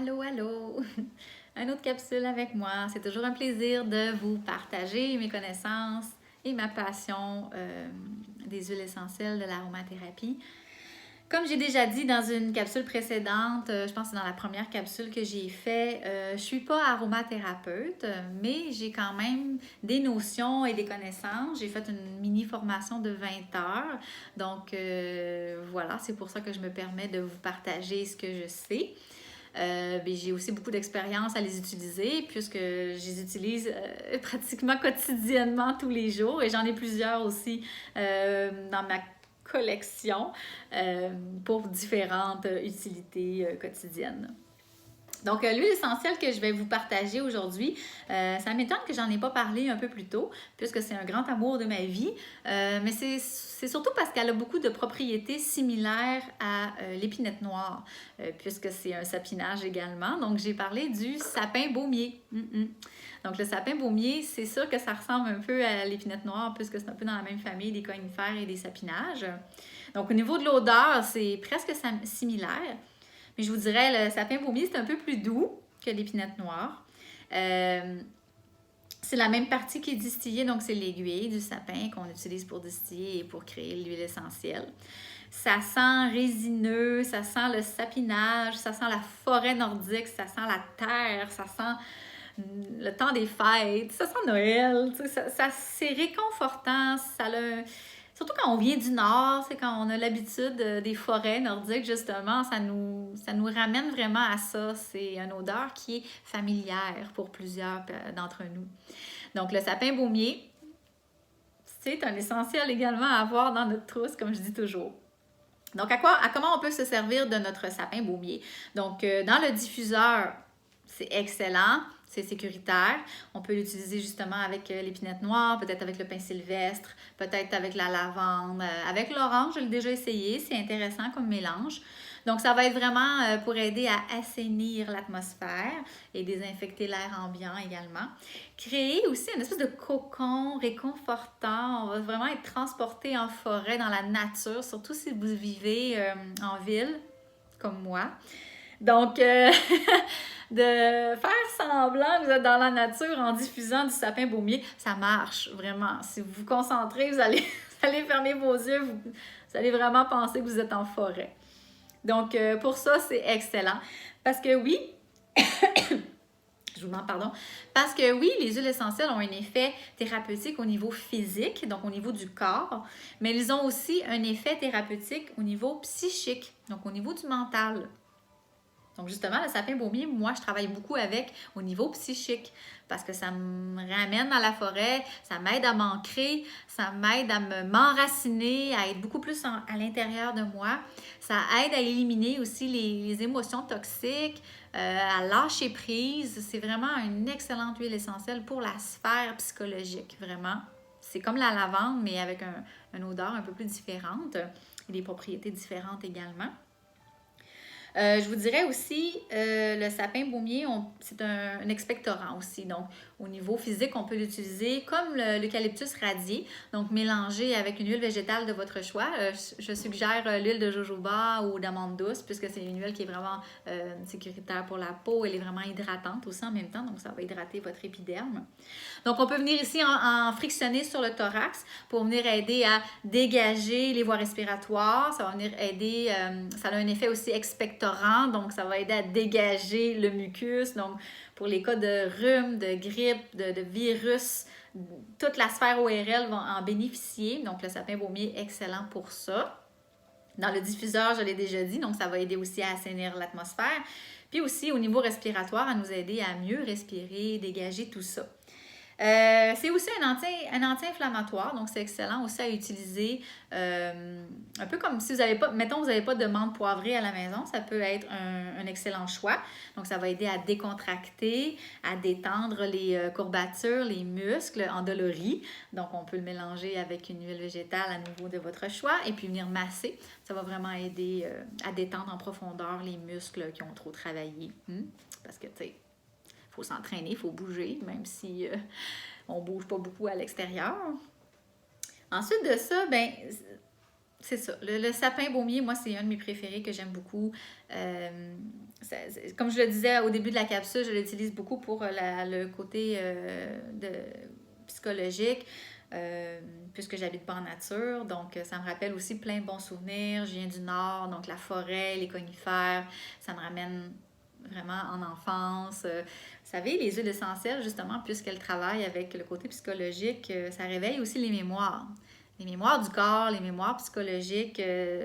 Allô, allô! Un autre capsule avec moi. C'est toujours un plaisir de vous partager mes connaissances et ma passion des huiles essentielles de l'aromathérapie. Comme j'ai déjà dit dans une capsule précédente, je pense que c'est dans la première capsule que j'ai fait, je ne suis pas aromathérapeute, mais j'ai quand même des notions et des connaissances. J'ai fait une mini formation de 20 heures. Donc voilà, c'est pour ça que je me permets de vous partager ce que je sais. J'ai aussi beaucoup d'expérience à les utiliser puisque je les utilise pratiquement quotidiennement tous les jours et j'en ai plusieurs aussi dans ma collection pour différentes utilités quotidiennes. Donc, l'huile essentielle que je vais vous partager aujourd'hui, ça m'étonne que j'en ai pas parlé un peu plus tôt, puisque c'est un grand amour de ma vie, mais c'est surtout parce qu'elle a beaucoup de propriétés similaires à l'épinette noire, puisque c'est un sapinage également. Donc, j'ai parlé du sapin baumier. Donc, le sapin baumier, c'est sûr que ça ressemble un peu à l'épinette noire, puisque c'est un peu dans la même famille des conifères et des sapinages. Donc, au niveau de l'odeur, c'est presque similaire. Mais je vous dirais, le sapin baumier, c'est un peu plus doux que l'épinette noire. C'est la même partie qui est distillée, donc c'est l'aiguille du sapin qu'on utilise pour distiller et pour créer l'huile essentielle. Ça sent résineux, ça sent le sapinage, ça sent la forêt nordique, ça sent la terre, ça sent le temps des fêtes, ça sent Noël. C'est réconfortant, surtout quand on vient du Nord, c'est quand on a l'habitude des forêts nordiques, justement, ça nous ramène vraiment à ça. C'est une odeur qui est familière pour plusieurs d'entre nous. Donc, le sapin baumier, c'est un essentiel également à avoir dans notre trousse, comme je dis toujours. Donc, comment on peut se servir de notre sapin baumier? Donc, dans le diffuseur, c'est excellent. C'est sécuritaire. On peut l'utiliser justement avec l'épinette noire, peut-être avec le pin sylvestre, peut-être avec la lavande, avec l'orange, je l'ai déjà essayé, c'est intéressant comme mélange. Donc, ça va être vraiment pour aider à assainir l'atmosphère et désinfecter l'air ambiant également. Créer aussi une espèce de cocon réconfortant. On va vraiment être transporté en forêt, dans la nature, surtout si vous vivez en ville, comme moi. Donc, de faire semblant que vous êtes dans la nature en diffusant du sapin baumier, ça marche vraiment. Si vous vous concentrez, vous allez fermer vos yeux, vous allez vraiment penser que vous êtes en forêt. Donc, pour ça, c'est excellent. Parce que oui, je vous demande pardon, parce que oui, les huiles essentielles ont un effet thérapeutique au niveau physique, donc au niveau du corps, mais ils ont aussi un effet thérapeutique au niveau psychique, donc au niveau du mental. Donc justement, le sapin baumier, moi, je travaille beaucoup avec au niveau psychique parce que ça me ramène dans la forêt, ça m'aide à m'ancrer, ça m'aide à m'enraciner, à être beaucoup plus à l'intérieur de moi. Ça aide à éliminer aussi les émotions toxiques, à lâcher prise. C'est vraiment une excellente huile essentielle pour la sphère psychologique, vraiment. C'est comme la lavande, mais avec une odeur un peu plus différente et des propriétés différentes également. Je vous dirais aussi, le sapin baumier, c'est un expectorant aussi. Donc, au niveau physique, on peut l'utiliser comme l'eucalyptus radié, donc mélangé avec une huile végétale de votre choix. Je suggère l'huile de jojoba ou d'amande douce, puisque c'est une huile qui est vraiment sécuritaire pour la peau. Elle est vraiment hydratante aussi en même temps, donc ça va hydrater votre épiderme. Donc, on peut venir ici en frictionner sur le thorax pour venir aider à dégager les voies respiratoires. Ça va venir aider, ça a un effet aussi expectorant, donc ça va aider à dégager le mucus. Donc, pour les cas de rhume, de grippe, de virus, toute la sphère ORL va en bénéficier. Donc, le sapin baumier est excellent pour ça. Dans le diffuseur, je l'ai déjà dit, donc ça va aider aussi à assainir l'atmosphère. Puis aussi, au niveau respiratoire, à nous aider à mieux respirer, dégager tout ça. C'est aussi un anti-inflammatoire, donc c'est excellent aussi à utiliser. Un peu comme si vous n'avez pas, mettons, vous n'avez pas de menthe poivrée à la maison, ça peut être un excellent choix. Donc, ça va aider à décontracter, à détendre les courbatures, les muscles endoloris. Donc, on peut le mélanger avec une huile végétale à nouveau de votre choix et puis venir masser. Ça va vraiment aider à détendre en profondeur les muscles qui ont trop travaillé. Parce que, tu sais, il faut s'entraîner, il faut bouger, même si on ne bouge pas beaucoup à l'extérieur. Ensuite de ça, ben, c'est ça. Le sapin baumier, moi, c'est un de mes préférés que j'aime beaucoup. Comme je le disais au début de la capsule, je l'utilise beaucoup pour le côté psychologique, puisque j'habite pas en nature. Donc, ça me rappelle aussi plein de bons souvenirs. Je viens du Nord, donc la forêt, les conifères, ça me ramène vraiment en enfance. Vous savez, les huiles essentielles, justement, puisqu'elles travaillent avec le côté psychologique, ça réveille aussi les mémoires. Les mémoires du corps, les mémoires psychologiques.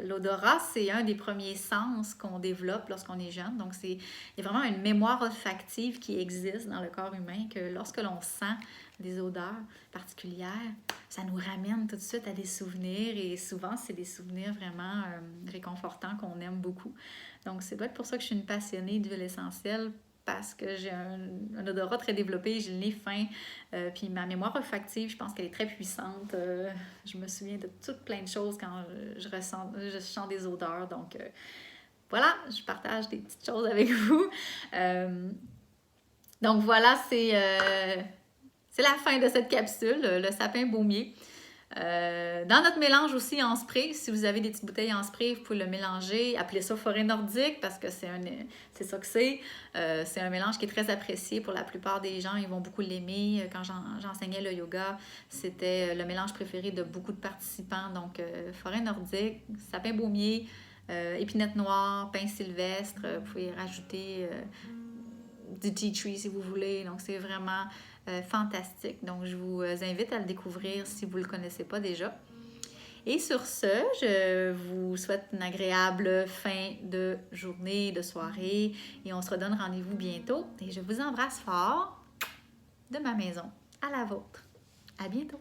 L'odorat, c'est un des premiers sens qu'on développe lorsqu'on est jeune. Donc, il y a vraiment une mémoire olfactive qui existe dans le corps humain que lorsque l'on sent des odeurs particulières, ça nous ramène tout de suite à des souvenirs et souvent, c'est des souvenirs vraiment réconfortants qu'on aime beaucoup. Donc, c'est peut-être pour ça que je suis une passionnée d'huile essentielle parce que j'ai un odorat très développé, j'ai le nez fin, puis ma mémoire olfactive, je pense qu'elle est très puissante. Je me souviens de toutes plein de choses quand je sens des odeurs. Donc, voilà, je partage des petites choses avec vous. Donc, voilà, c'est la fin de cette capsule, le sapin baumier. Dans notre mélange aussi en spray, si vous avez des petites bouteilles en spray, vous pouvez le mélanger, appelez ça forêt nordique parce que c'est ça que c'est. C'est un mélange qui est très apprécié pour la plupart des gens, ils vont beaucoup l'aimer. Quand j'enseignais le yoga, c'était le mélange préféré de beaucoup de participants. Donc, forêt nordique, sapin baumier, épinette noire, pin sylvestre, vous pouvez rajouter du tea tree si vous voulez. Donc, c'est vraiment fantastique. Donc, je vous invite à le découvrir si vous ne le connaissez pas déjà. Et sur ce, je vous souhaite une agréable fin de journée, de soirée et on se redonne rendez-vous bientôt. Et je vous embrasse fort de ma maison à la vôtre. À bientôt!